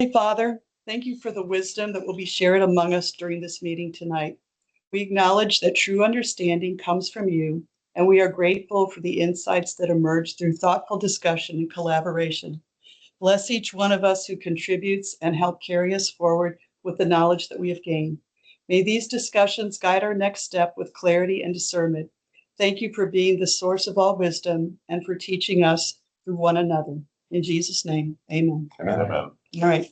Heavenly Father, thank you for the wisdom that will be shared among us during this meeting tonight. We acknowledge that true understanding comes from you, and we are grateful for the insights that emerge through thoughtful discussion and collaboration. Bless each one of us who contributes and help carry us forward with the knowledge that we have gained. May these discussions guide our next step with clarity and discernment. Thank you for being the source of all wisdom and for teaching us through one another. In Jesus' name, amen. Amen. All right.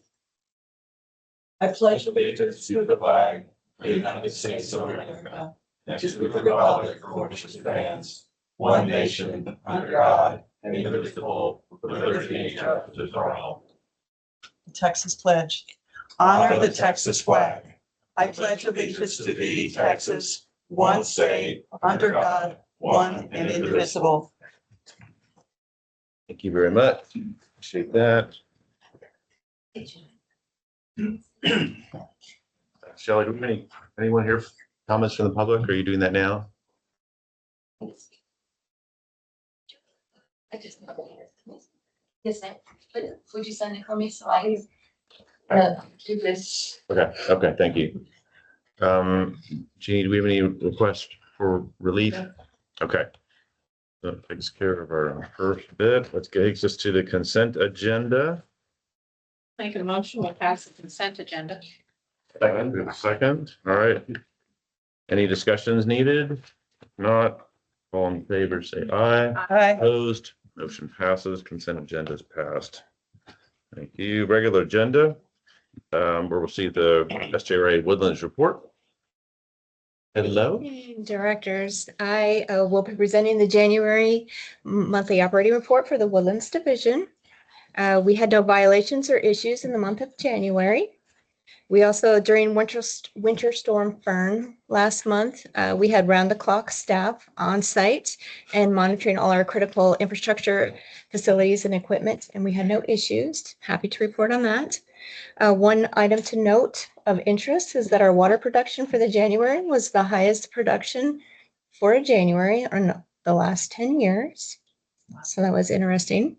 I pledge Allegiance to the flag of the United States of America and to the republic for which it stands, one nation, under God, indivisible, with liberty and justice for all. the Texas pledge. Honor the Texas flag. I pledge allegiance to thee, Texas, one state, under God, one and indivisible. Thank you very much. Appreciate that. Shelley, do we have anyone here, comments from the public? Are you doing that now? I just. Yes, ma'am. But would you send it for me so I can do this? Okay, thank you. Jeannie, do we have any requests for relief? Okay. That takes care of our first bit. Let's get us to the consent agenda. Make a motion to pass the consent agenda. Second. We have a second. All right. Any discussions needed? If not, all in favor, say aye. Hi. Opposed, motion passes. Consent agenda is passed. Thank you. Regular agenda, where we'll see the SJRA Woodlands report. Hello. Directors, I will be presenting the January monthly operating report for the Woodlands Division. We had no violations or issues in the month of January. We also, during Winter Storm Fern last month, we had round-the-clock staff on site and monitoring all our critical infrastructure facilities and equipment, and we had no issues. Happy to report on that. One item to note of interest is that our water production for the January was the highest production for a January in the last 10 years. So that was interesting.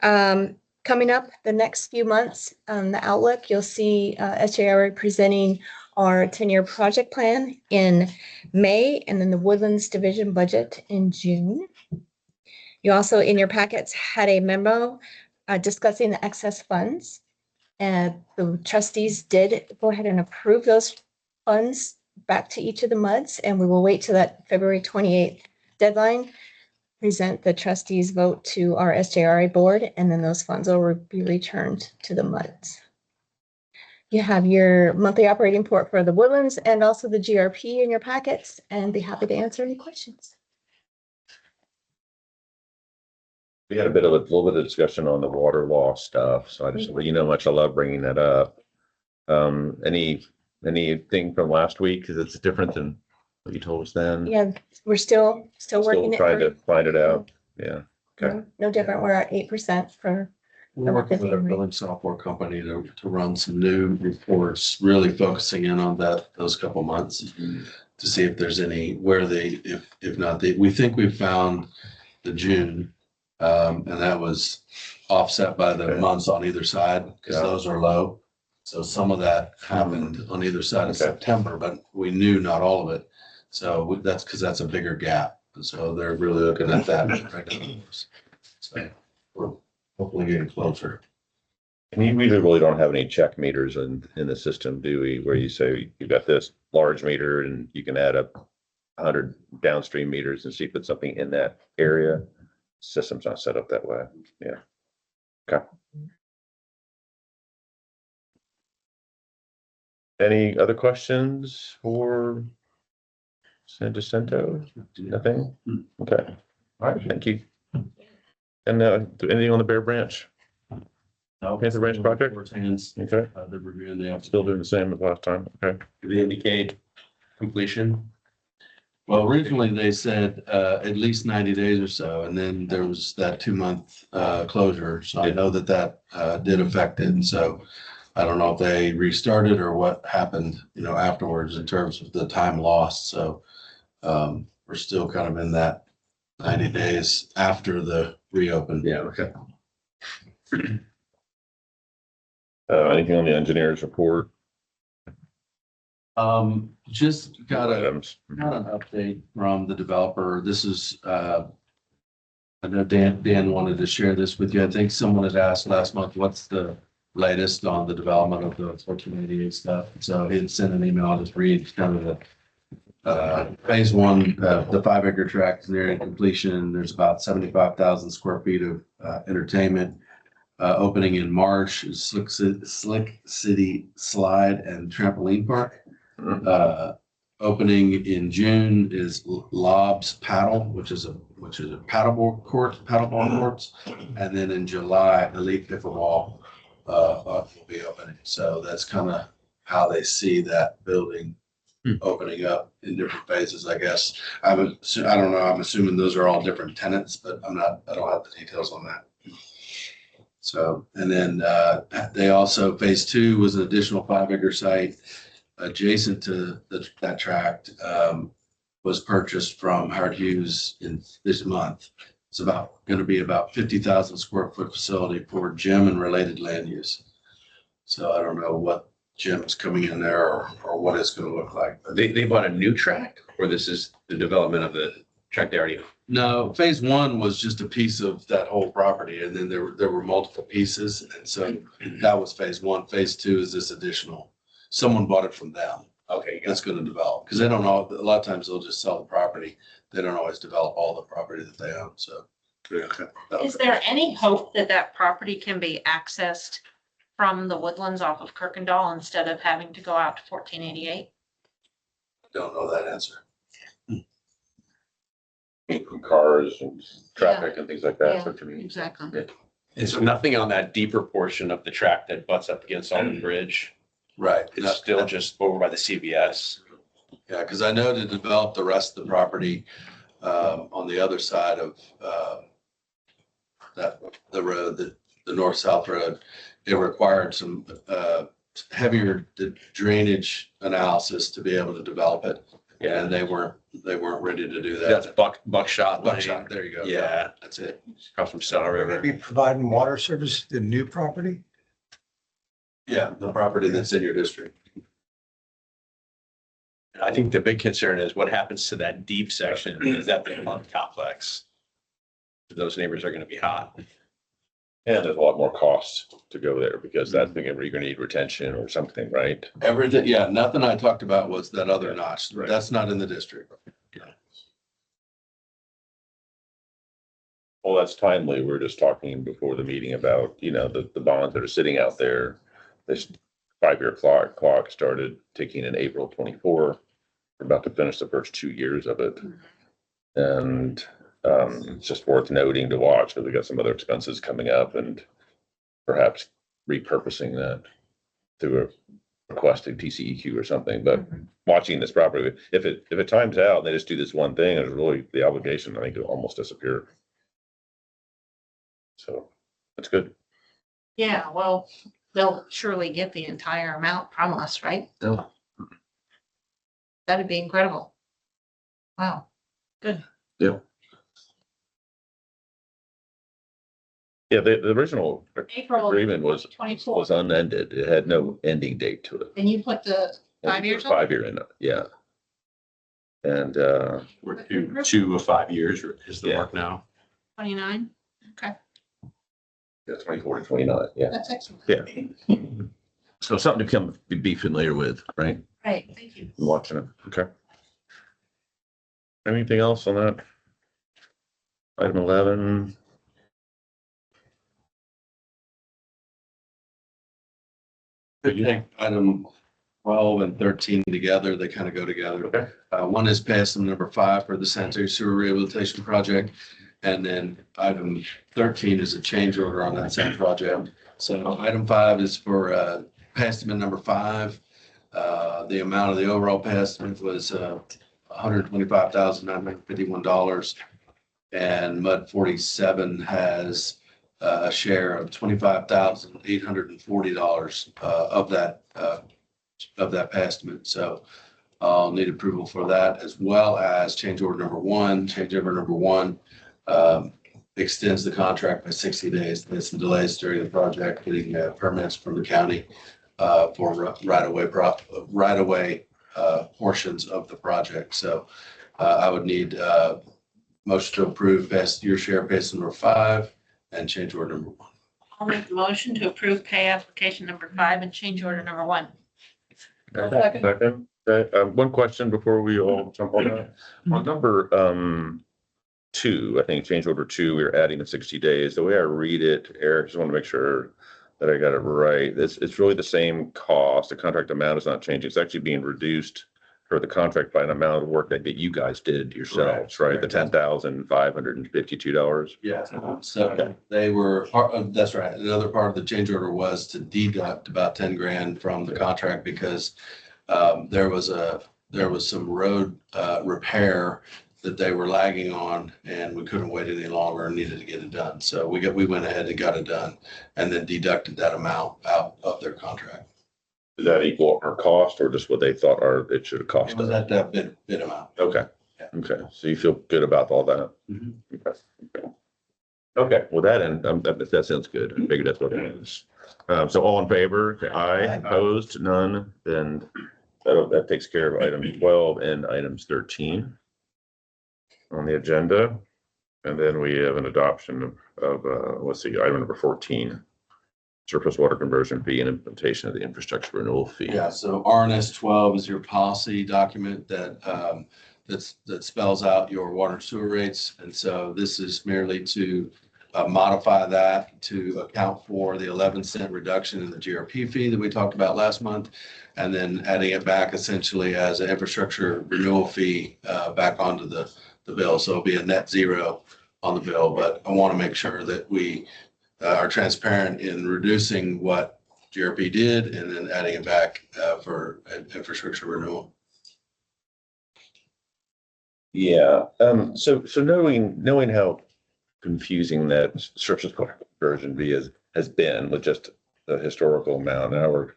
Coming up the next few months, the outlook, you'll see SJRA presenting our 10-year project plan in May and then the Woodlands Division budget in June. You also, in your packets, had a memo discussing the excess funds. And the trustees did go ahead and approve those funds back to each of the MUDs, and we will wait till that February 28th deadline, present the trustees vote to our SJRA board, and then those funds will be returned to the MUDs. You have your monthly operating report for the Woodlands and also the GRP in your packets, and be happy to answer any questions. We had a little bit of discussion on the water law stuff, so I just let you know how much I love bringing that up. Anything from last week, because it's different than what you told us then? Yeah, we're still working it. Trying to find it out. Yeah. Okay. No different. We're at 8% for. We're working with a billing software company to run some new reports, really focusing in on those couple months to see if there's any, if not, we think we've found the June. And that was offset by the months on either side because those are low. So some of that happened on either side of September, but we knew not all of it. So that's because that's a bigger gap. So they're really looking at that right now. So we're hopefully getting closer. And we really don't have any check meters in the system, do we? Where you say you've got this large meter and you can add up 100 downstream meters and see if it's something in that area. System's not set up that way. Yeah. Okay. Any other questions for San Jacinto? Nothing? Okay. All right. Thank you. And anything on the Bear Branch? No, Panther Ranch project? Okay. They're reviewing the Still doing the same as last time. Okay. Do they indicate completion? Well, originally they said at least 90 days or so, and then there was that 2-month closure. So I know that did affect it. And so I don't know if they restarted or what happened, afterwards in terms of the time lost. So we're still kind of in that 90 days after the reopen. Yeah. Okay. Anything on the engineer's report? Just got Items? an update from the developer. This is, I know Dan wanted to share this with you. I think someone had asked last month, what's the latest on the development of the 1488 stuff? So he had sent an email. I'll just read kind of the phase one, the 5 acre tract is nearing completion. There's about 75,000 square feet of entertainment. Opening in March is Slick City Slide and Trampoline Park. Opening in June is Lobs Paddle, which is a paddleball courts, and then in July, Elite Pickleball will be opening. So that's kind of how they see that building opening up in different phases, I guess. I don't know. I'm assuming those are all different tenants, but I don't have the details on that. So, and then they also, phase 2 was an additional 5 acre site adjacent to that tract, was purchased from Howard Hughes in this month. It's going to be about 50,000 square foot facility for gym and related land use. So I don't know what gym is coming in there or what it's going to look like. But They bought a new tract, or this is the development of the tract they already own? no, phase 1 was just a piece of that whole property, and then there were multiple pieces, and so that was phase 1. Phase 2 is this additional. Someone bought it from them. Okay, That's going to develop because they don't know. A lot of times they'll just sell the property. They don't always develop all the property that they own. So, Is there any hope that that property can be accessed from the Woodlands off of Kirkendall instead of having to go out to 1488? don't know that answer. Cars and traffic and things like that. Yeah. So to me, Exactly. and so nothing on that deeper portion of the tract that butts up against Alden Bridge. Right. It's still just over by the CVS. Yeah, because I know to develop the rest of the property on the other side of the road, the north-south road, it required some heavier drainage analysis to be able to develop it. And they weren't ready to do That's that. Buckshot. Buckshot, there you go. Yeah, That's it. across from Stella Are they River. be providing water service to the new property? Yeah, the property that's in your district. I think the big concern is what happens to that deep section. Is that the apartment complex? Those neighbors are going to be hot. and there's a lot more cost to go there because that's the, you're gonna need retention or something, right? Everything, yeah, nothing I talked about was that other notch. Right. That's not in the district. Well, that's timely. We were just talking before the meeting about, you know, the bonds that are sitting out there. This 5-year clock started ticking in April 24. We're about to finish the first 2 years of it. And it's just worth noting to watch because we got some other expenses coming up and perhaps repurposing that through a requested TCEQ or something. But watching this property, if it times out and they just do this one thing, it's really the obligation, I think, will almost disappear. So that's good. Yeah, well, they'll surely get the entire amount from us, right? No. That'd be incredible. Wow, good. Yeah, the original April agreement was 24. unended. It had no ending date to it. And you put the 5 years on? 5 year in it, yeah. And We're 2 of 5 years is the Yeah. mark now. 29? Okay, yeah, 24 to 29, yeah. that's excellent. Yeah. So something to come be familiar with, right? Right, thank you. Watching it, okay. Anything else on that? Item 11. Item 12 and 13 together, they kind of go together. Okay. One is pass number 5 for the sanitary sewer rehabilitation project. And then item 13 is a change order on that same project. So item 5 is for pass estimate number 5. The amount of the overall pass estimate was $125,951. And MUD 47 has a share of $25,840 of that pass estimate. So I'll need approval for that as well as change order number 1. Change order number 1 extends the contract by 60 days. There's some delays during the project, getting permits from the county for right-of-way portions of the project. So I would need motion to approve your share base number 5 and change order number 1. I'll make the motion to approve pay application number 5 and change order number 1. Second. Okay, one question before we all jump on that. On number 2, I think change order 2, we're adding the 60 days. The way I read it, Eric, just want to make sure that I got it right. It's really the same cost. The contract amount is not changing. It's actually being reduced for the contract by an amount of work that you guys did yourselves, right? The $10,552. Yeah, so they were, that's right. Another part of the change order was to deduct about 10 grand from the contract because there was some road repair that they were lagging on and we couldn't wait any longer and needed to get it done. So we went ahead and got it done and then deducted that amount out of their contract. Does that equal our cost or just what they thought it should have cost? It was at that bid amount. Okay. Yeah. Okay. So you feel good about all that? Mhm. Okay. Okay. Well, that sounds good. I figured that's what it is. So all in favor, say aye. Opposed, none. Then that takes care of item 12 and items 13 on the agenda. And then we have an adoption of let's see, item number 14. Surface water conversion fee and implementation of the infrastructure renewal fee. Yeah, so RNS 12 is your policy document that that spells out your water and sewer rates. And so this is merely to modify that to account for the 11-cent reduction in the GRP fee that we talked about last month, and then adding it back essentially as an infrastructure renewal fee back onto the bill. So it'll be a net zero on the bill, but I want to make sure that we are transparent in reducing what GRP did and then adding it back for infrastructure renewal. Yeah. So knowing how confusing that surface water conversion fee has been with just the historical amount, now we're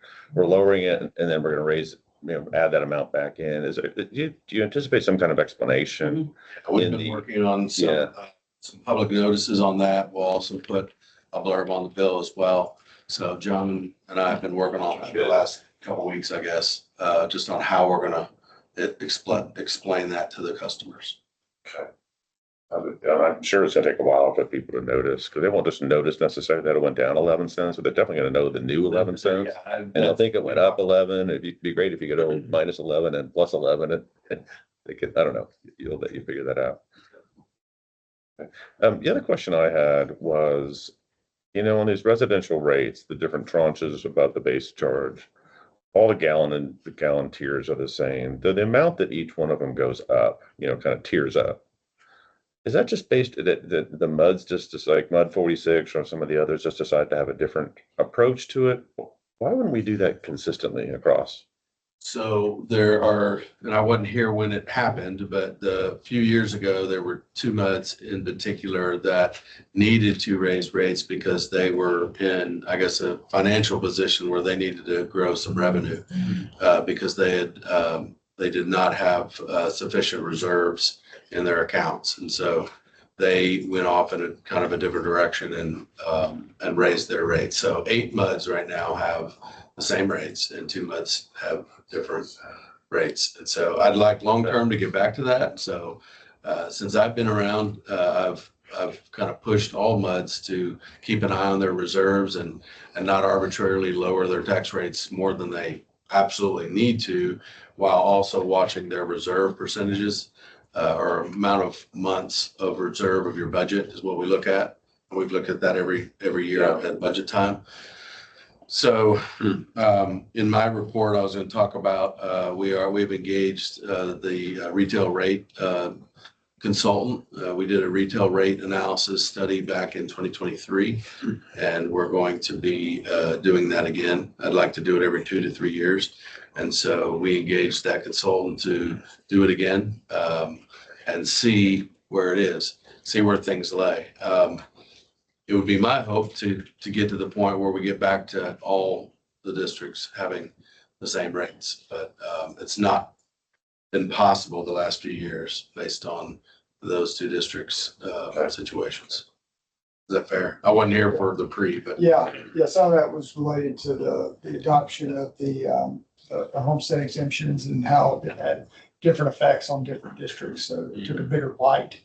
lowering it and then we're going to raise, add that amount back in. Do you anticipate some kind of explanation? We've been working on some public notices on that. We'll also put a blurb on the bill as well. So John and I have been working on that the last couple of weeks, I guess, just on how we're gonna explain that to the customers. Okay. I'm sure it's gonna take a while for people to notice, because they won't just notice necessarily that it went down 11 cents, but they're definitely gonna know the new 11 cents. And they'll think it went up 11. It'd be great if you could minus 11 and plus 11. And they could, I don't know, you'll let you figure that out. Okay. The other question I had was, on these residential rates, the different tranches above the base charge, all the gallon tiers are the same. The amount that each one of them goes up, kind of tiers up. Is that just based that the MUDs just like MUD 46 or some of the others just decide to have a different approach to it? Why wouldn't we do that consistently across? So there are, and I wasn't here when it happened, but a few years ago, there were 2 MUDs in particular that needed to raise rates because they were in, I guess, a financial position where they needed to grow some revenue because they did not have sufficient reserves in their accounts. And so they went off in a kind of a different direction and raised their rates. So 8 MUDs right now have the same rates and 2 MUDs have different rates. And so I'd like long-term to get back to that. So since I've been around, I've kind of pushed all MUDs to keep an eye on their reserves and not arbitrarily lower their tax rates more than they absolutely need to, while also watching their reserve percentages or amount of months of reserve of your budget is what we look at. And we've looked at that every year at budget time. So in my report, I was going to talk about we've engaged the retail rate consultant. We did a retail rate analysis study back in 2023, and we're going to be doing that again. I'd like to do it every 2 to 3 years. And so we engaged that consultant to do it again and see where it is, see where things lay. It would be my hope to get to the point where we get back to all the districts having the same rates, but it's not been possible the last few years based on those 2 districts situations. Is that fair? I wasn't here for the pre, but. Yeah, some of that was related to the adoption of the homestead exemptions and how it had different effects on different districts. So it took a bigger bite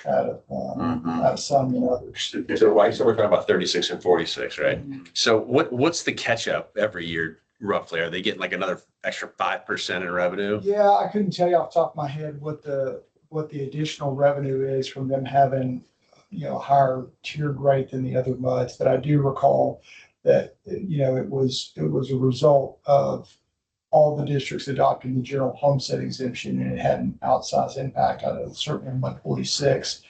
out of some than others. So we're talking about 36 and 46, right? So what's the catch up every year roughly? Are they getting like another extra 5% in revenue? Yeah, I couldn't tell you off the top of my head what the additional revenue is from them having, a higher tiered rate than the other MUDs, but I do recall that, it was a result of all the districts adopting the general homestead exemption, and it had an outsized impact on it, certainly on 146.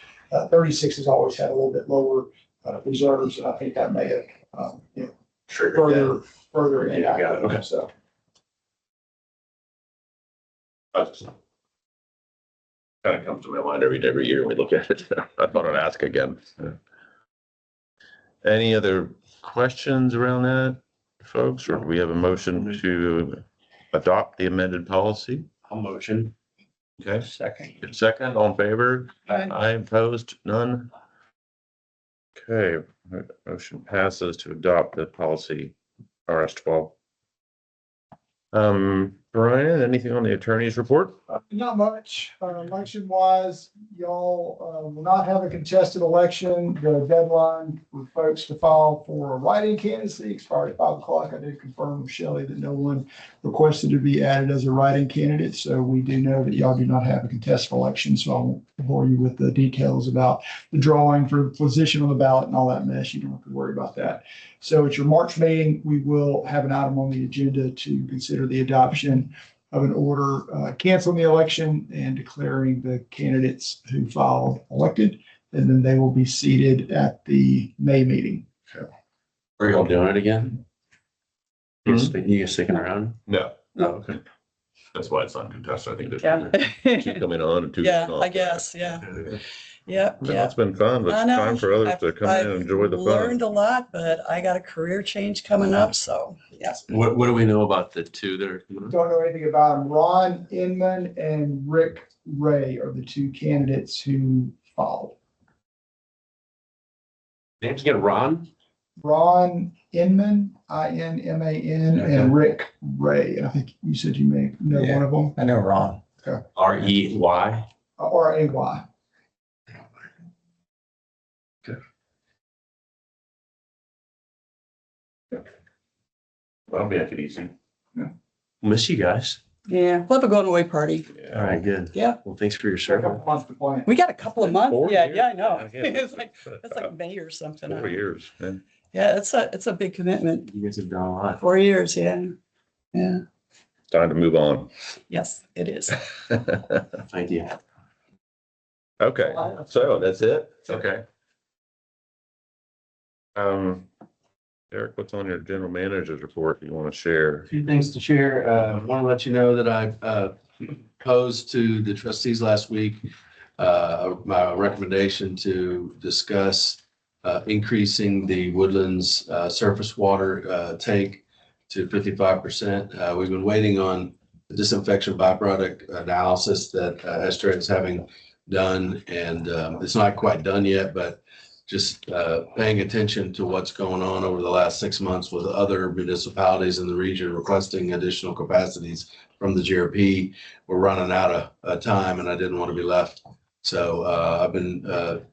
36 has always had a little bit lower reserves, and I think that may have, Triggered that. further Yeah, got it. impacted Okay. them, so. Kind of comes to my mind every year we look at it. I thought I'd ask again. Any other questions around that, folks, or do we have a motion to adopt the amended policy? I'll motion. Okay, Second. second, all in favor? Aye. Aye, opposed, none? Okay, motion passes to adopt the policy RS 12. Brian, anything on the attorney's report? Not much. Election wise, y'all will not have a contested election. The deadline for folks to file for a write-in candidacy expired at 5 o'clock. I did confirm with Shelley that no one requested to be added as a write-in candidate. So we do know that y'all do not have a contested election. So I won't bore you with the details about the drawing for the position on the ballot and all that mess. You don't have to worry about that. So at your March meeting, we will have an item on the agenda to consider the adoption of an order canceling the election and declaring the candidates who filed elected, and then they will be seated at the May meeting. Are y'all doing it again? You guys sticking around? No. No, okay. That's why it's not contested. I think Yeah. there's two coming on and two. Yeah, coming off. I guess, yeah. Yeah, Well, yeah. It's been fun, but I it's know. time for others to come in and enjoy the Learned fun. a lot, but I got a career change coming up, so, yeah. What do we know about the two that are coming up? Don't know anything about them. Ron Inman and Rick Ray are the two candidates who filed. Names again, Ron? Ron Inman, Inman, and Rick Ray. And I think you said you may know Yeah. one of them, I know Ron. REY? R-A-Y. I'll make it easy. Miss you guys. Yeah, we'll have a going away party. All right, good. Yeah. Well, thanks for your A service. couple months to plan. We got a couple of months. 4 Yeah, years. yeah, I know. Yeah. It's like May or something. 4 years. Yeah. Yeah, it's a big commitment. You guys have done a lot. 4 years, yeah. Yeah, Time to move on. yes, it is. Thank you. Okay, so that's it? Okay. Eric, what's on your general manager's report you want to share? A few things to share. Want to let you know that I posed to the trustees last week my recommendation to discuss increasing the Woodlands surface water take to 55%. We've been waiting on the disinfection byproduct analysis that Estra is having done, and it's not quite done yet, but just paying attention to what's going on over the last 6 months with other municipalities in the region requesting additional capacities from the GRP. We're running out of time, and I didn't want to be left. So I've been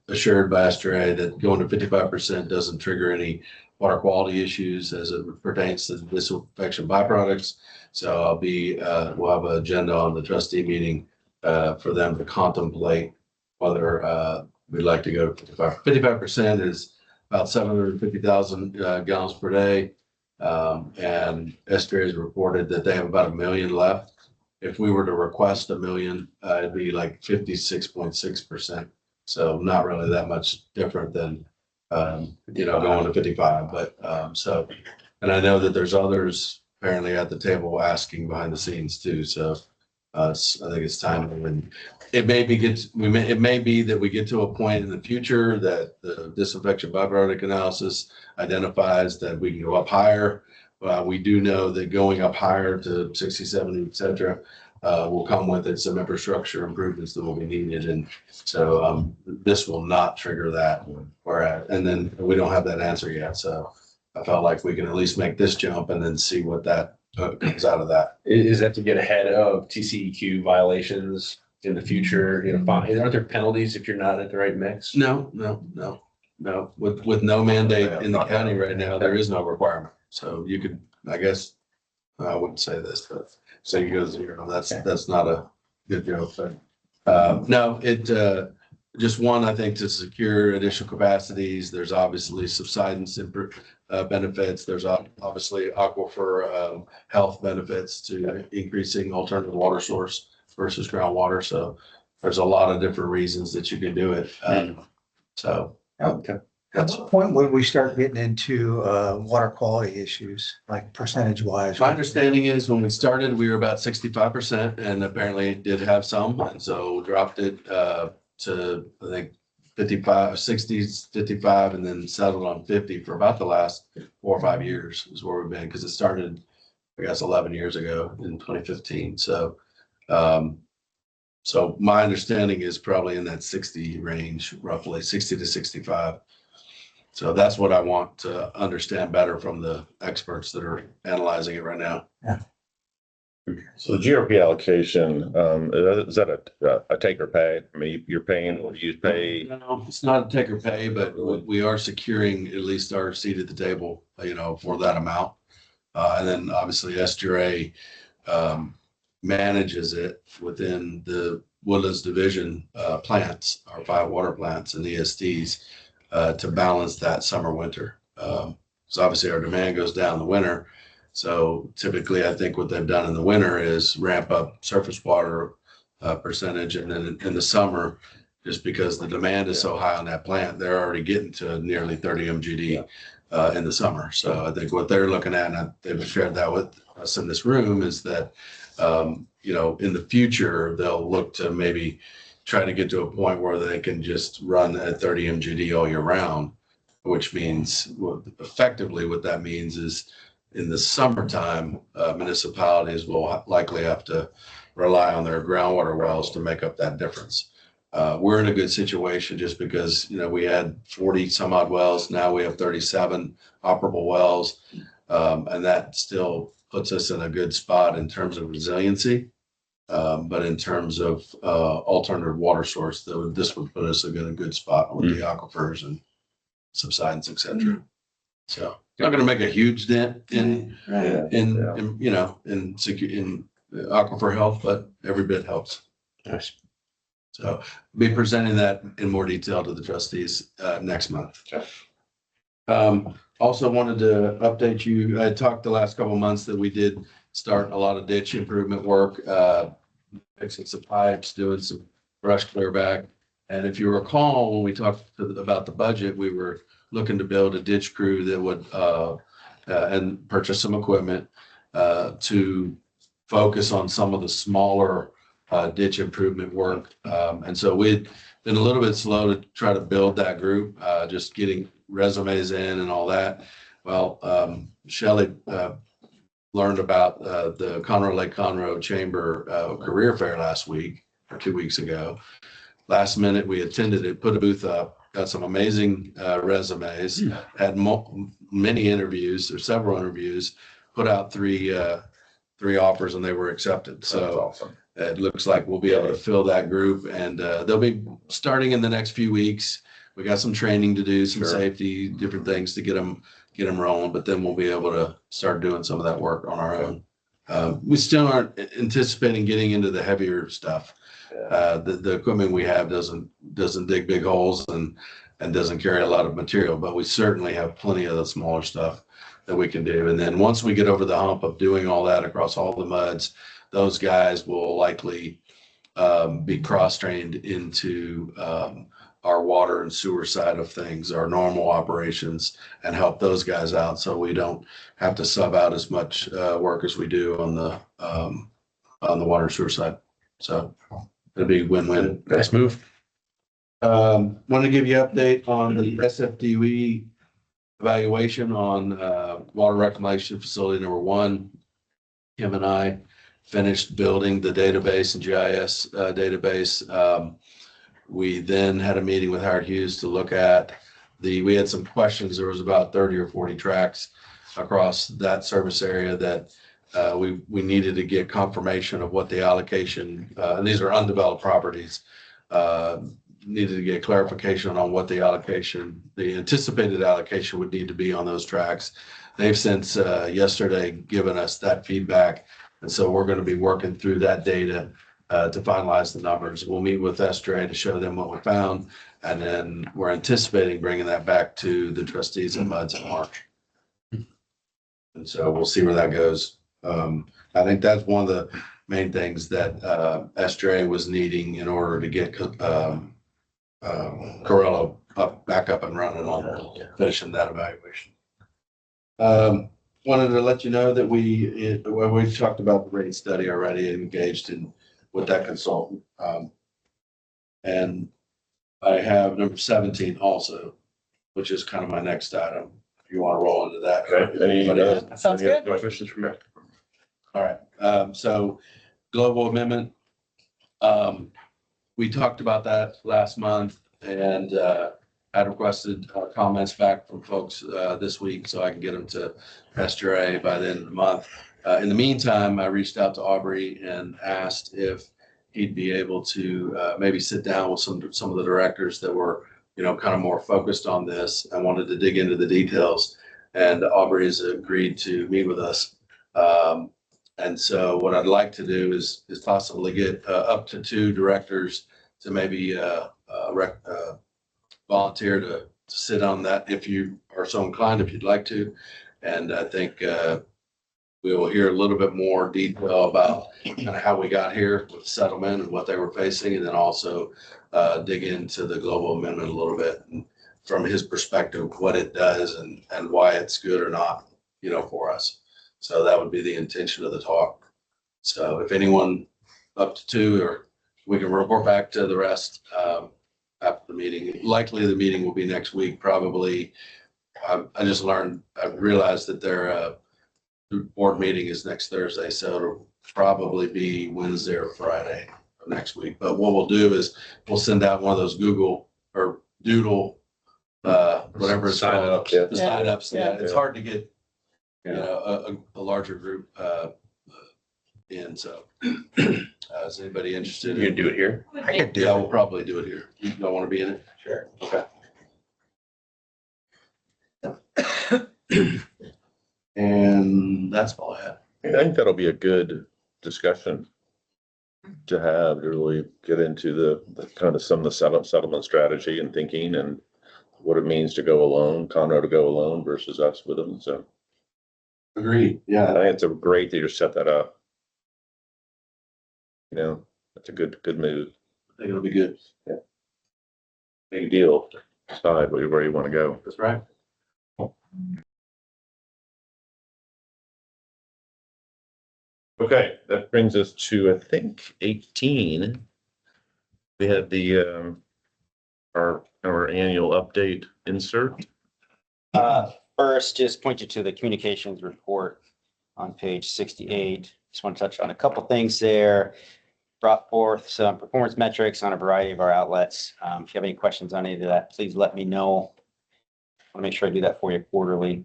assured by Estra that going to 55% doesn't trigger any water quality issues as it pertains to disinfection byproducts. So I'll be, we'll have an agenda on the trustee meeting for them to contemplate whether we'd like to go to 55. 55% is about 750,000 gallons per day. And Estra has reported that they have about 1 million left. If we were to request 1 million, it'd be like 56.6%. So not really that much different than, going to 55. But so, and I know that there's others apparently at the table asking behind the scenes too. So I think it's time. And it may be it may be that we get to a point in the future that the disinfection byproduct analysis identifies that we can go up higher. We do know that going up higher to 60, 70, et cetera, will come with it, some infrastructure improvements that will be needed. And so this will not trigger that. And then we don't have that answer yet. So I felt like we can at least make this jump and then see what that comes out of that. Is that to get ahead of TCEQ violations in the future? You know, aren't there penalties if you're not at the right mix? No. With no mandate in the county right now, there is no requirement. So you could, I guess, I wouldn't say this, but say you go to zero. That's not a good joke. But no, just one, I think, to secure additional capacities. There's obviously subsidence benefits. There's obviously aquifer health benefits to increasing alternative water source versus groundwater. So there's a lot of different reasons that you can do it. So Okay. At what point would we start getting into water quality issues, like percentage wise? my understanding is when we started, we were about 65% and apparently it did have some. And so dropped it to, I think, 55, 60s, 55, and then settled on 50 for about the last 4 or 5 years is where we've been. Because it started, I guess, 11 years ago in 2015. So, so my understanding is probably in that 60 range, roughly 60 to 65. So that's what I want to understand better from the experts that are analyzing it right now. So the GRP allocation, is that a take or pay? I mean, you're paying, or you pay? No, it's not a take or pay, but we are securing at least our seat at the table, for that amount. And then obviously SGRA manages it within the Woodlands Division plants, our 5 water plants and ESDs to balance that summer winter. So obviously our demand goes down in the winter. So typically I think what they've done in the winter is ramp up surface water percentage. And then in the summer, just because the demand is so high on that plant, they're already getting to nearly 30 MGD in the summer. So I think what they're looking at, and they've shared that with us in this room, is that, in the future, they'll look to maybe try to get to a point where they can just run at 30 MGD all year round, which means effectively what that means is in the summertime, municipalities will likely have to rely on their groundwater wells to make up that difference. We're in a good situation just because, we had 40 some odd wells. Now we have 37 operable wells. And that still puts us in a good spot in terms of resiliency. But in terms of alternative water source, this would put us in a good spot with the aquifers and subsidence, et cetera. So not going to make a huge dent in aquifer health, but every bit helps. Nice. So I'll be presenting that in more detail to the trustees next month. Also wanted to update you. I talked the last couple of months that we did start a lot of ditch improvement work, fixing some pipes, doing some brush clear back. And if you recall, when we talked about the budget, we were looking to build a ditch crew that would and purchase some equipment to focus on some of the smaller ditch improvement work. And so we'd been a little bit slow to try to build that group, just getting resumes in and all that. Well, Shelley learned about the Conroe Lake Conroe Chamber Career Fair last week or 2 weeks ago. Last minute, we attended it, put a booth up, got some amazing resumes, had many interviews or several interviews, put out three offers and they were accepted. So That's awesome. it looks like we'll be able to fill that group, and they'll be starting in the next few weeks. We got some training to do, some safety, different things to get them rolling, but then we'll be able to start doing some of that work on our own. We still aren't anticipating getting into the heavier stuff. The equipment we have doesn't dig big holes and doesn't carry a lot of material, but we certainly have plenty of the smaller stuff that we can do. And then once we get over the hump of doing all that across all the muds, those guys will likely be cross-trained into our water and sewer side of things, our normal operations, and help those guys out so we don't have to sub out as much work as we do on the water and sewer side. So it'll be win-win. Nice move. Want to give you an update on the SFDE evaluation on water reclamation facility number 1. Kim and I finished building the database and GIS database. We then had a meeting with Howard Hughes to look at we had some questions. There was about 30 or 40 tracks across that service area that we needed to get confirmation of what the allocation, and these are undeveloped properties, needed to get clarification on what the anticipated allocation would need to be on those tracks. They've since yesterday given us that feedback. And so we're going to be working through that data to finalize the numbers. We'll meet with Estre to show them what we found. And then we're anticipating bringing that back to the trustees and MUDs in March. And so we'll see where that goes. I think that's one of the main things that Estre was needing in order to get Corello back up and running on finishing that evaluation. Wanted to let you know that we talked about the rate study already and engaged with that consultant. And I have number 17 also, which is kind of my next item. If you want to roll into that. Okay. Any, Sounds any good. other questions from you? All right. So global amendment. We talked about that last month and I requested comments back from folks this week so I can get them to SGRA by the end of the month. In the meantime, I reached out to Aubrey and asked if he'd be able to maybe sit down with some of the directors that were, kind of more focused on this and wanted to dig into the details. And Aubrey has agreed to meet with us. And so what I'd like to do is possibly get up to 2 directors to maybe volunteer to sit on that if you are so inclined, if you'd like to. And I think we will hear a little bit more detail about kind of how we got here with the settlement and what they were facing, and then also dig into the global amendment a little bit and from his perspective, what it does and why it's good or not, for us. So that would be the intention of the talk. So if anyone up to 2, or we can report back to the rest after the meeting. Likely the meeting will be next week, probably. I realized that their board meeting is next Thursday, so it'll probably be Wednesday or Friday of next week. But what we'll do is we'll send out one of those Google or Doodle, whatever it's Sign called. up, The sign ups. Yeah. It's hard to get, a larger group in. So is anybody interested? You can do it here? I could do Yeah, it. we'll probably do it here. You don't want to be in it? Sure. Okay. And that's all I have. I think that'll be a good discussion to have, to really get into the kind of some of the settlement strategy and thinking and what it means to go alone, Conroe to go alone versus us with them. So Agreed. I Yeah. think it's a great that you set that up. That's a good move. I think it'll be good. Big deal. Decide where you want to go. That's right. Okay, that brings us to, I think, 18. We had the, our annual update insert. First, just point you to the communications report on page 68. Just want to touch on a couple things there. Brought forth some performance metrics on a variety of our outlets. If you have any questions on any of that, please let me know. I want to make sure I do that for you quarterly.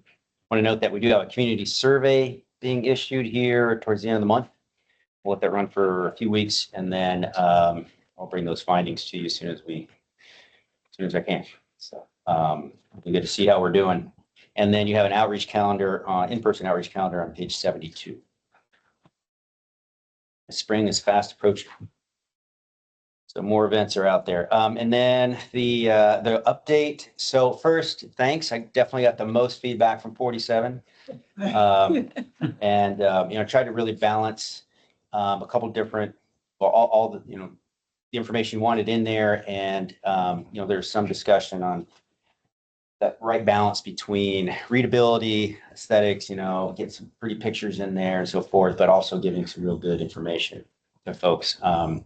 I want to note that we do have a community survey being issued here towards the end of the month. We'll let that run for a few weeks, and then I'll bring those findings to you as soon as I can. So it'll be good to see how we're doing. And then you have an outreach calendar, in-person outreach calendar on page 72. Spring is fast approaching. So more events are out there. And then the update. So first, thanks. I definitely got the most feedback from 47. And tried to really balance a couple different, all the, the information you wanted in there. And, there's some discussion on that right balance between readability, aesthetics, get some pretty pictures in there and so forth, but also giving some real good information to folks. Not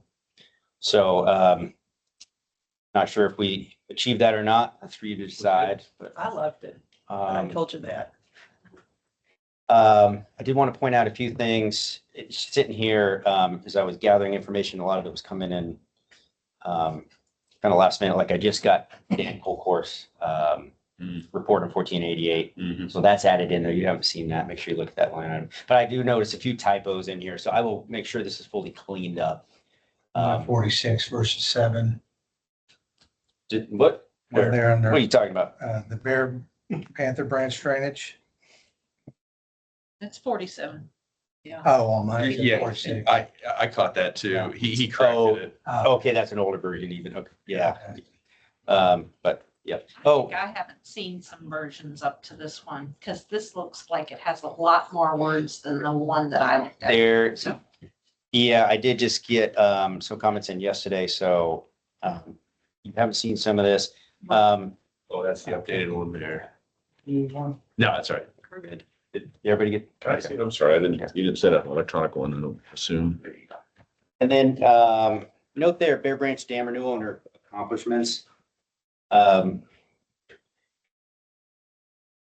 sure if we achieved that or not. That's for you to decide. But I loved it. I told you that. I did want to point out a few things. It's sitting here, as I was gathering information, a lot of it was coming in, kind of last minute, like I just got Dan Colcourse, report on 1488. So that's added in there. You haven't seen that. Make sure you look at that line item. But I do notice a few typos in here, so I will make sure this is fully cleaned up. 46 versus 7. What? When they're What are under you talking about? the Bear Panther Branch drainage. It's 47. Oh, on mine. it's Yeah, 46. I caught that too. Yeah. He Oh. corrected it. Okay, that's an older version even. Okay, yeah. But yeah. Oh, I haven't seen some versions up to this one, because this looks like it has a lot more words than the one that I looked at. there, So, yeah, I did just get some comments in yesterday, so you haven't seen some of this. Oh, that's the updated one there. No, that's all right. we're good. Did everybody get? Can I see it? I'm sorry, you didn't send an electronic one, I don't assume. And then note there, Bear Branch Dam renewal under accomplishments.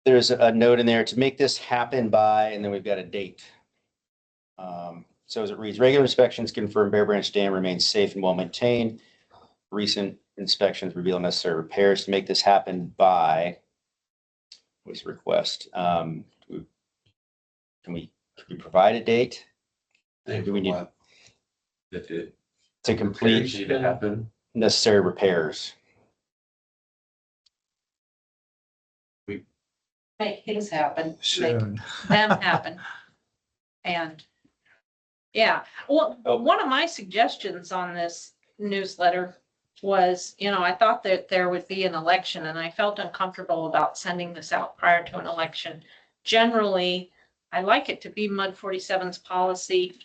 There's a note in there to make this happen by, and then we've got a date. So as it reads, regular inspections confirm Bear Branch Dam remains safe and well maintained. Recent inspections reveal necessary repairs to make this happen by. What's the request? Can we provide a date Do we need- That it to complete need to happen. necessary repairs? Make things happen, make Soon. them happen. And, yeah, well, one of my suggestions on this newsletter was, I thought that there would be an election, and I felt uncomfortable about sending this out prior to an election. Generally, I like it to be Mud 47's policy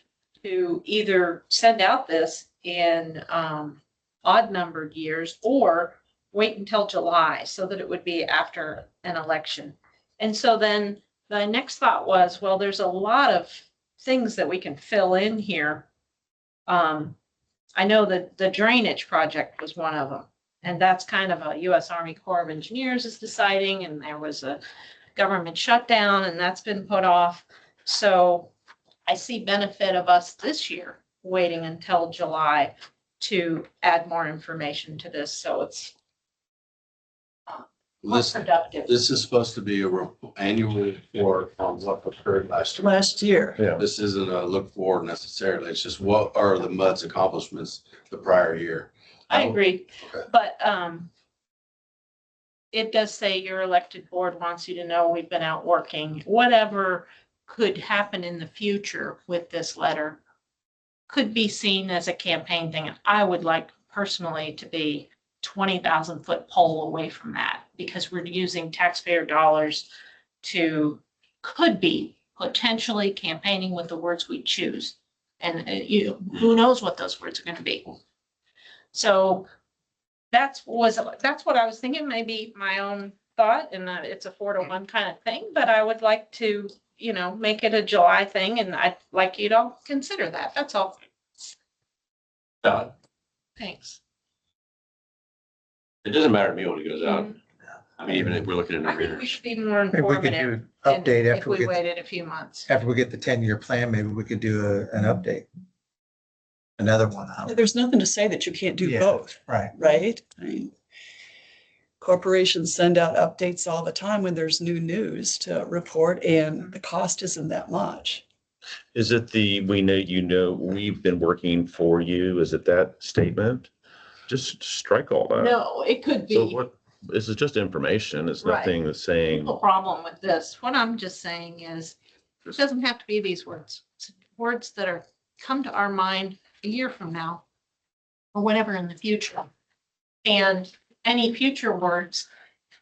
to either send out this in odd numbered years or wait until July so that it would be after an election. And so then the next thought was, well, there's a lot of things that we can fill in here. I know that the drainage project was one of them, and that's kind of a U.S. Army Corps of Engineers is deciding, and there was a government shutdown, and that's been put off. So I see benefit of us this year waiting until July to add more information to this, so it's more This, productive. this is supposed to be a annual report on what occurred last year. Last year. Yeah. This isn't a look forward necessarily. It's just what are the MUD's accomplishments the prior year. I agree, Okay. but it does say your elected board wants you to know we've been out working. Whatever could happen in the future with this letter could be seen as a campaign thing. And I would like personally to be 20,000-foot pole away from that, because we're using taxpayer dollars could be potentially campaigning with the words we choose. And who knows what those words are going to be. So that's what I was thinking, maybe my own thought, and it's a 4-to-1 kind of thing, but I would like to, make it a July thing, and I'd like you to consider that. That's all. Thanks. It doesn't matter to me when it goes out. Mhm. I mean, even if we're looking in the I think we readers. should be more Maybe we could informative. do update if after we we get, waited a few months. after we get the 10-year plan, maybe we could do an update. Another one out. There's nothing to say that you can't do Yeah. both, Right. right? I mean, corporations send out updates all the time when there's new news to report, and the cost isn't that much. Is it we've been working for you? Is it that statement? Just strike all that. No, it could So be. what, this is just information. It's Right. nothing that's saying, The problem with this, what I'm just saying is, it doesn't have to be these words. It's words that are come to our mind a year from now or whenever in the future. And any future words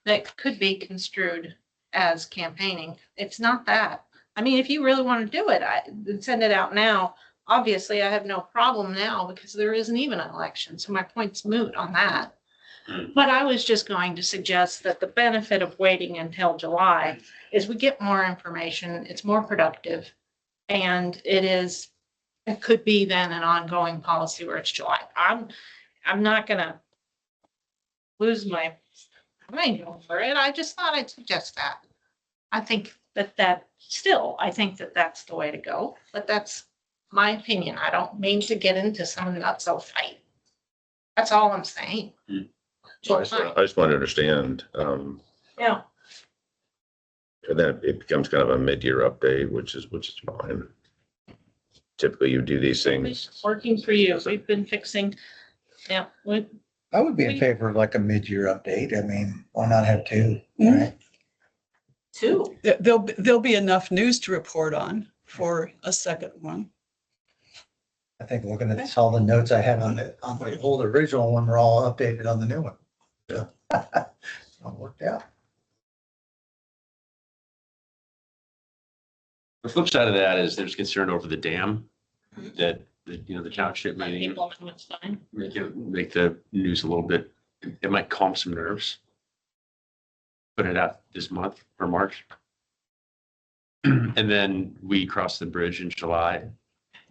that could be construed as campaigning. It's not that. I mean, if you really want to do it, send it out now. Obviously, I have no problem now because there isn't even an election. So my point's moot on that. But I was just going to suggest that the benefit of waiting until July is we get more information, it's more productive. And it could be then an ongoing policy where it's July. I'm not gonna lose my mind over it. I just thought I'd suggest that. I think But that still, I think that that's the way to go, but that's my opinion. I don't mean to get into some not so fight. That's all I'm saying. So I just want to understand, Yeah. and then it becomes kind of a mid-year update, which is fine. Typically you do these things. It's working for you. We've been fixing, yeah, I would be in favor of like a mid-year update. I mean, why not have two, Mhm. right? two. There'll be enough news to report on for a second one. I think looking at this, all the notes I had on the old original one were all updated on the new one. Yeah. All worked out. The flip side of that is there's concern over the dam that, the township Let meeting, people know it's fine. make the news a little bit, it might calm some nerves. Put it out this month or March. And then we cross the bridge in July.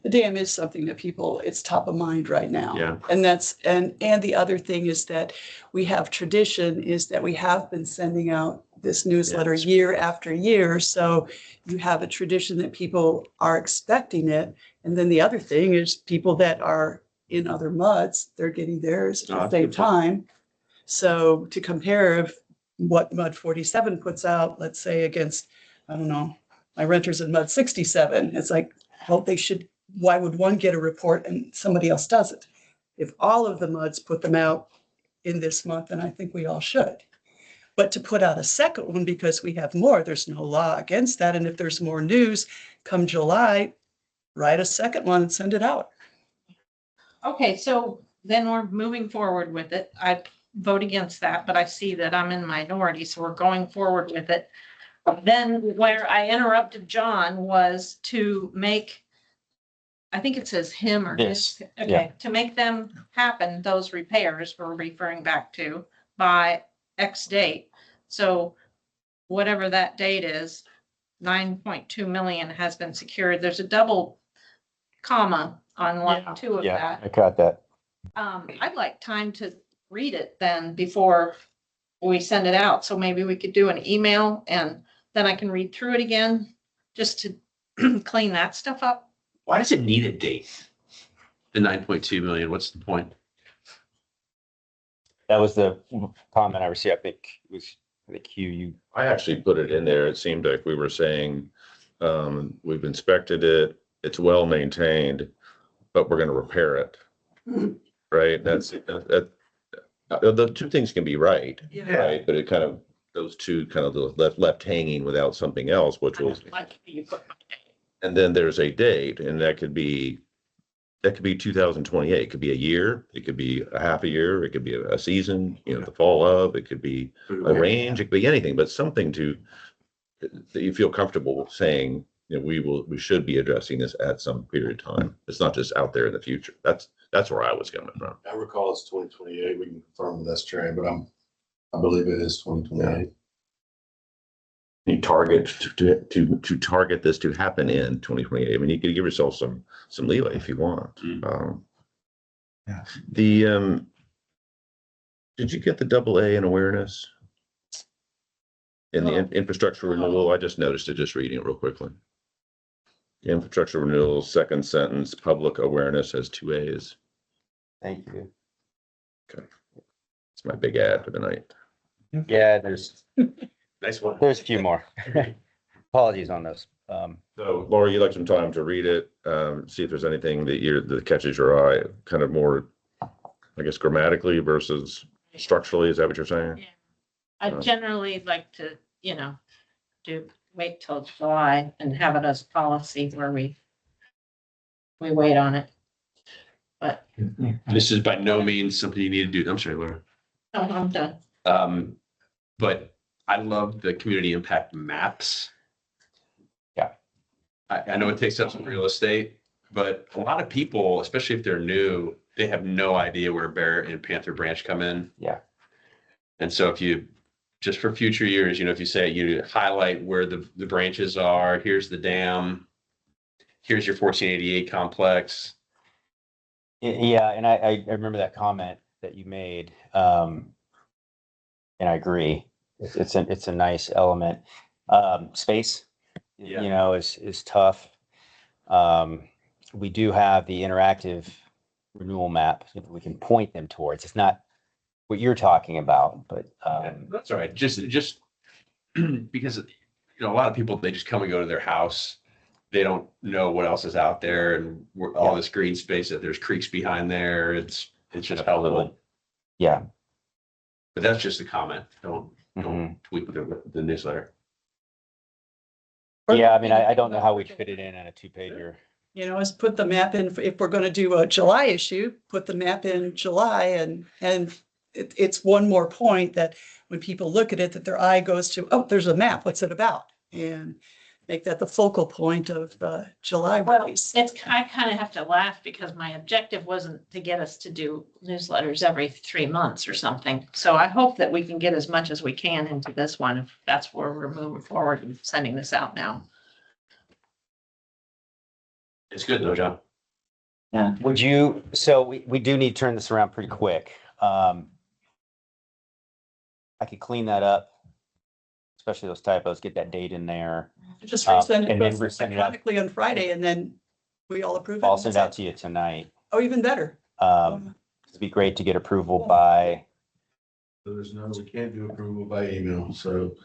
The dam is something that people, it's top of mind right now. Yeah. And that's, and the other thing is that we have tradition is that we have been sending out this newsletter Yes. year after year. So you have a tradition that people are expecting it. And then the other thing is people that are in other MUDs, they're getting theirs Oh, at the that's a same good point. time. So to compare if what MUD 47 puts out, let's say against, I don't know, my renters in MUD 67, it's like, well, they should, why would one get a report and somebody else doesn't? If all of the MUDs put them out in this month, then I think we all should. But to put out a second one because we have more, there's no law against that. And if there's more news come July, write a second one and send it out. Okay, so then we're moving forward with it. I vote against that, but I see that I'm in minority, so we're going forward with it. Then where I interrupted John was to make, I think it says him or his. Yes, Okay, to make them happen, those repairs we're referring back to by X date. So whatever that date is, 9.2 million has been secured. There's a double comma on line Yeah. 2 of that. I caught that. I'd like time to read it then before we send it out. So maybe we could do an email and then I can read through it again, just to clean that stuff up. Why does it need a date? The 9.2 million, what's the point? That was the comment I received. I think you. I actually put it in there. It seemed like we were saying, we've inspected it, it's well maintained, but we're gonna repair it. Right? That's, the two things can be right, right? But it kind of, those two kind of left hanging without something else, which was, Like you put my date. and then there's a date, and that could be 2028. It could be a year, it could be a half a year, it could be a season, the fall of, it could be a range, it could be anything, but something that you feel comfortable saying, we should be addressing this at some period of time. It's not just out there in the future. That's where I was coming from. I recall it's 2028. We can confirm that's Trey, but I believe it is 2028. You target to target this to happen in 2028. I mean, you could give yourself some leeway if you want. Yeah. Did you get the AA in awareness? In the infrastructure renewal, I just noticed it, just reading it real quickly. Infrastructure renewal, second sentence, public awareness has 2 A's. Thank you. It's my big ad for the night. Yeah, there's Nice one. a few more. Apologies on those. So Laura, you'd like some time to read it, see if there's anything that catches your eye, kind of more, I guess, grammatically versus structurally. Is that what you're saying? I generally like to, wait till July and have it as policy where we wait on it. But This is by no means something you need to do. I'm sorry, Laura. no, I'm done. But I love the community impact maps. Yeah. I know it takes up some real estate, but a lot of people, especially if they're new, they have no idea where Bear and Panther Branch come in. Yeah. And so if you, just for future years, if you say you highlight where the branches are, here's the dam, here's your 1488 complex. Yeah, and I remember that comment that you made. And I agree. It's a nice element. Space, Yeah. you know, is tough. We do have the interactive renewal map that we can point them towards. It's not what you're talking about, but, That's all right. Just because, you know, a lot of people, they just come and go to their house. They don't know what else is out there and all this green space, that there's creeks behind there. It's just helpful. yeah. But that's just a comment. Don't Mhm. tweak the newsletter. Yeah, I mean, I don't know how we fit it in a 2-pager. You know, is put the map in, if we're gonna do a July issue, put the map in July and it's one more point that when people look at it, that their eye goes to, oh, there's a map, what's it about? And make that the focal point of July Well, release. I kind of have to laugh because my objective wasn't to get us to do newsletters every 3 months or something. So I hope that we can get as much as we can into this one, if that's where we're moving forward and sending this out now. It's good though, John. Would you, so we do need to turn this around pretty quick. I could clean that up, especially those typos, get that date in there. Just resend and then it resend it out. electronically on Friday and then we all approve it. I'll send it out to you tonight. Oh, even better. It'd be great to get approval by, So we can't do approval by email, so.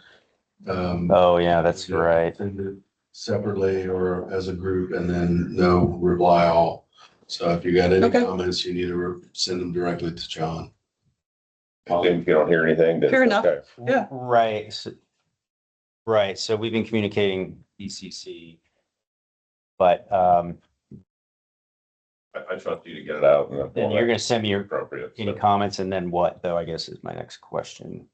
oh yeah, that's yeah, right. Send it separately or as a group and then no reply all. So if you got any Okay. comments, you need to send them directly to John. If you don't hear anything, then. Fair enough. okay. Yeah. Right. Right. So we've been communicating ECC. But I trust you to get it out. in the then you're gonna send me your, Appropriate. any so. comments and then what though, I guess is my next question.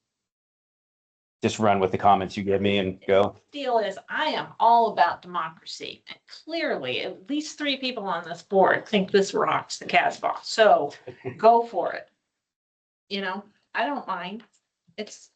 Just run with the comments you give me and go. Deal is, I am all about democracy. And clearly, at least 3 people on this board think this rocks the Casbah. So go for it. You know, I don't mind. It's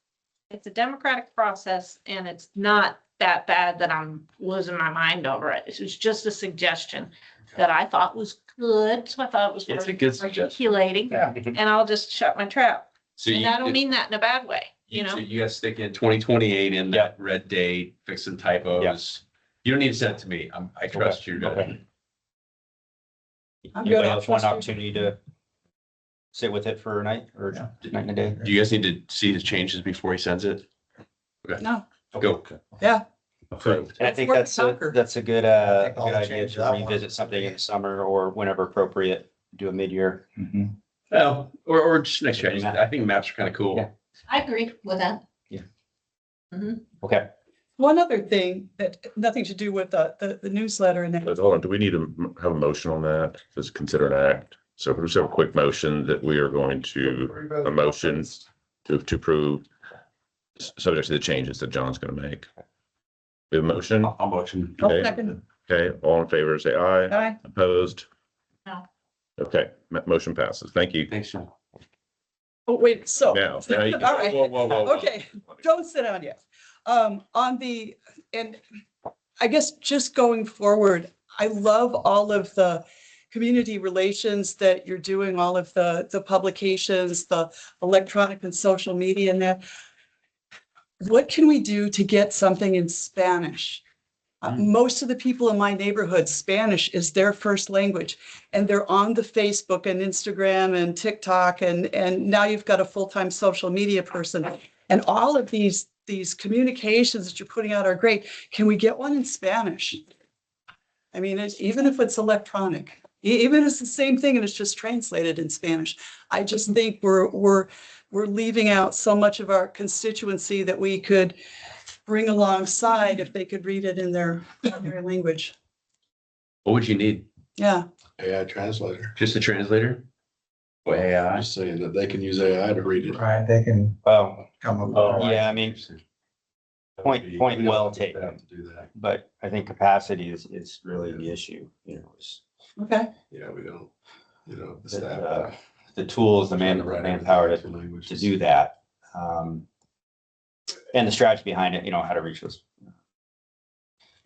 a democratic process and it's not that bad that I'm losing my mind over it. It was just a suggestion that I thought was good. So I thought it was It's a worth good suggestion. articulating, and I'll just shut my trap. So And I don't mean that in a bad way, you know? So you guys stick in 2028 in that red date, fix some typos. You don't need to send it to me. I trust you. Okay. I'm Anybody good. else want an opportunity to sit with it for a night or night and a day? Do you guys need to see the changes before he sends it? No, Go. yeah. Approved. And I think Let's work that's a good, I think all good the idea changes to I want. revisit something in the summer or whenever appropriate, do a mid-year. Well, or just next year. I think maps are kind of cool. Yeah. I agree with that. Okay. One other thing that nothing to do with the newsletter and But that. hold on, do we need to have a motion on that? Just consider an act. So if we just have a quick motion that we are going to, a motion to approve, subject to the changes that John's gonna make. We have a motion? I'll motion. I'll Okay. second. Okay, all in favor, say aye. Aye. Opposed? No. Okay, motion passes. Thank you. Thanks, John. Oh, wait, so. Now, you- All right. whoa, whoa, whoa, whoa. Okay, don't sit down yet. On the, and I guess just going forward, I love all of the community relations that you're doing, all of the publications, the electronic and social media and that. What can we do to get something in Spanish? Most of the people in my neighborhood, Spanish is their first language, and they're on the Facebook and Instagram and TikTok, and now you've got a full-time social media person. And all of these communications that you're putting out are great. Can we get one in Spanish? I mean, even if it's electronic, even if it's the same thing and it's just translated in Spanish. I just think we're leaving out so much of our constituency that we could bring alongside if they could read it in their language. What would you need? Yeah. AI translator. Just a translator? Or AI? I'm just saying that they can use AI to read it. Right, they can Well, come up. Oh, with yeah, I mean, point We well don't taken. have to do that. But I think capacity is really the issue, you know, is Okay. Yeah, we don't, the the, staff. the tools, the trying to write manpower everything to in two languages. to do that. And the strategy behind it, you know, how to reach those.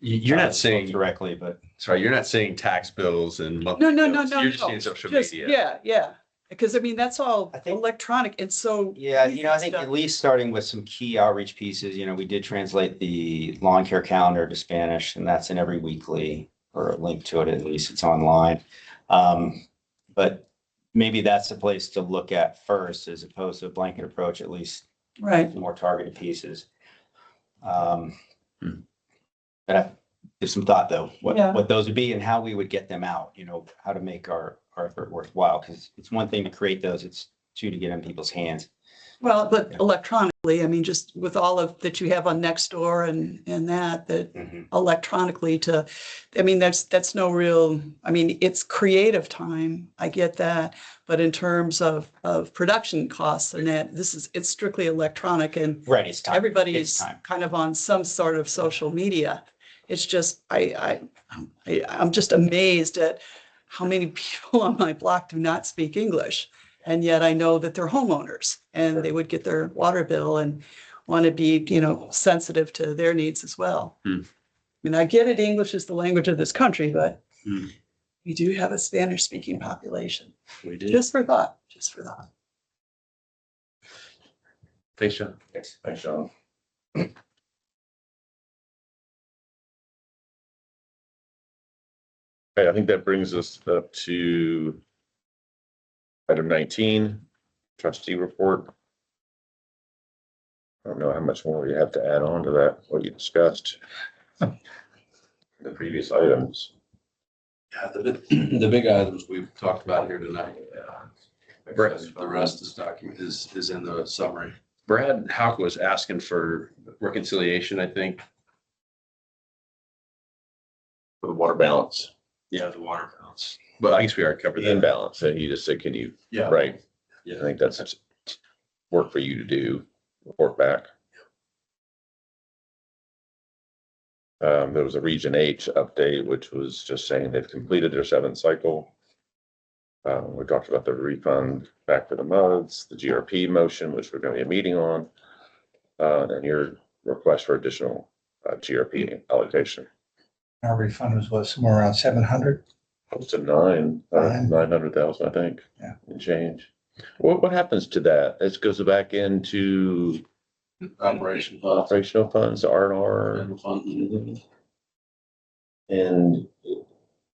You're not saying, Directly, but sorry, you're not saying tax bills and. monthly No. bills. You're just saying social Just- media. Yeah, yeah. Because I mean, that's all I think- electronic and so. Yeah, I think stuff. at least starting with some key outreach pieces, we did translate the lawn care calendar to Spanish, and that's in every weekly, or a link to it, at least it's online. But maybe that's a place to look at first, as opposed to a blanket approach, at least Right. more targeted pieces. But I give some thought though, Yeah. what those would be and how we would get them out, how to make our effort worthwhile, because it's one thing to create those, it's two to get in people's hands. Well, but electronically, I mean, just with all of that you have on Nextdoor and that electronically I mean, that's no real, I mean, it's creative time. I get that. But in terms of production costs and that, it's strictly electronic and Right, it's time. everybody It's is time. kind of on some sort of social media. It's just, I'm just amazed at how many people on my block do not speak English. And yet I know that they're homeowners and they would get their water bill and want to be, sensitive to their needs as well. I mean, I get it, English is the language of this country, but we do have a Spanish speaking population. We do. Just for thought. Thanks, John. Thanks, Sean. Okay, I think that brings us up to item 19, trustee report. I don't know how much more you have to add on to that, what you discussed. The previous items. Yeah, the big items we've talked about here tonight. The rest of this document is in the summary. Brad Houck was asking for reconciliation, I think. For the water balance, Yeah, the water balance. But I guess we already covered the that. imbalance, and you just said, can you, Yeah. right? I Yeah. think that's work for you to do, report back. There was a Region H update, which was just saying they've completed their 7th cycle. We talked about the refund back to the MUDs, the GRP motion, which we're going to be a meeting on, and your request for additional GRP allocation. Our refund was somewhere around 700. Close to 900,000, I think. Yeah. And change. What happens to that? It goes back into operational funds, R&R, and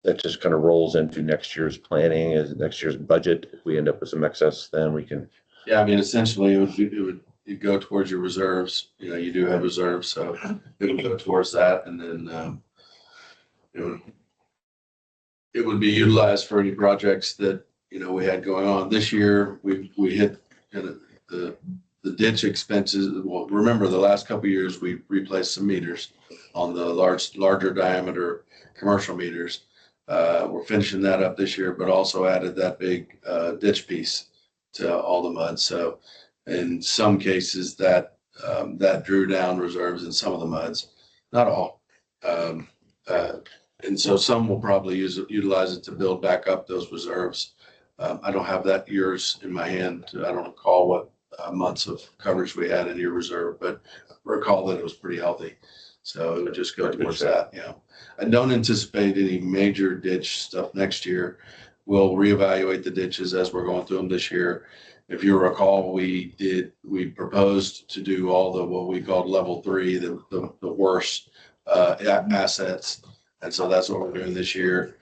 that just kind of rolls into next year's planning, as next year's budget. If we end up with some excess, then we can. Yeah, I mean, essentially it'd go towards your reserves. You do have reserves, so it would go towards that, and then it would be utilized for any projects that we had going on. This year, we hit the ditch expenses. Well, remember the last couple of years we replaced some meters on the larger diameter commercial meters. We're finishing that up this year, but also added that big ditch piece to all the MUDs. So in some cases that drew down reserves in some of the MUDs, not all. And so some will probably utilize it to build back up those reserves. I don't have that years in my hand. I don't recall what months of coverage we had in your reserve, but recall that it was pretty healthy. So it would just go towards that. I don't anticipate any major ditch stuff next year. We'll reevaluate the ditches as we're going through them this year. If you recall, we proposed to do all the, what we called level 3, the worst assets. And so that's what we're doing this year.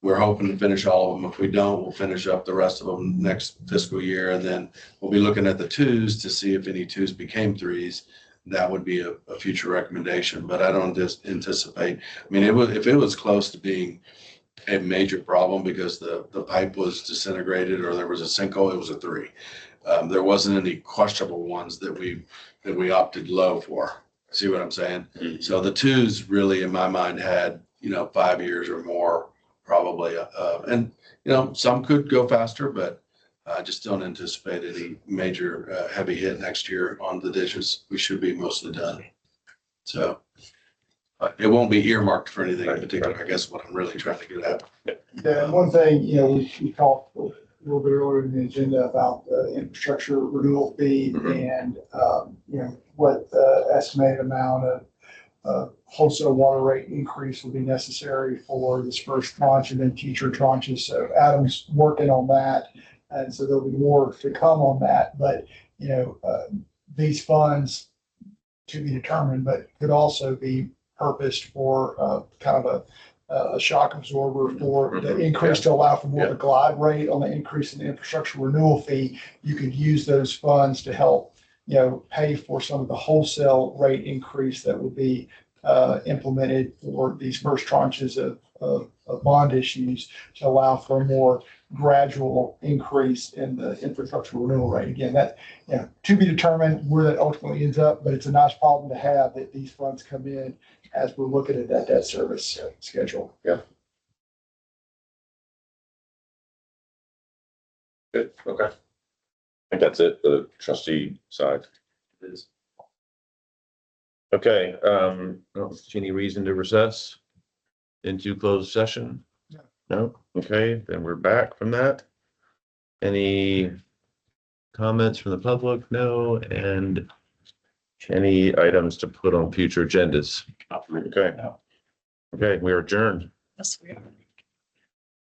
We're hoping to finish all of them. If we don't, we'll finish up the rest of them next fiscal year. And then we'll be looking at the 2s to see if any 2s became 3s. That would be a future recommendation, but I don't just anticipate. I mean, if it was close to being a major problem because the pipe was disintegrated or there was a sinkhole, it was a 3. There wasn't any questionable ones that we opted low for. See what I'm saying? Mm-hmm. So the 2s really, in my mind, had 5 years or more probably, and some could go faster, but I just don't anticipate any major heavy hit next year on the ditches. We should be mostly done. So it won't be earmarked for anything in particular. I guess what I'm really trying to get at. Yeah, and one thing, we talked a little bit earlier in the agenda about the infrastructure renewal fee and, what the estimated amount of wholesale water rate increase will be necessary for this first tranche and then future tranches. So Adam's working on that. And so there'll be more to come on that, but, you know, these funds to be determined, but could also be purposed for, kind of a shock absorber for the increase to allow for more of a glide rate on the increase in the infrastructure renewal fee. You could use those funds to help, you know, pay for some of the wholesale rate increase that will be implemented for these first tranches of bond issues to allow for a more gradual increase in the infrastructure renewal rate. Again, that, you know, to be determined where that ultimately ends up, but it's a nice problem to have that these funds come in as we're looking at that debt service schedule. Good, okay. I think that's it, for the trustee side. It is. Okay, I don't see any reason to recess into closed session? No. No, okay, then we're back from that. Any comments from the public? No, and any items to put on future agendas? Okay. Okay, we are adjourned. Yes, we are.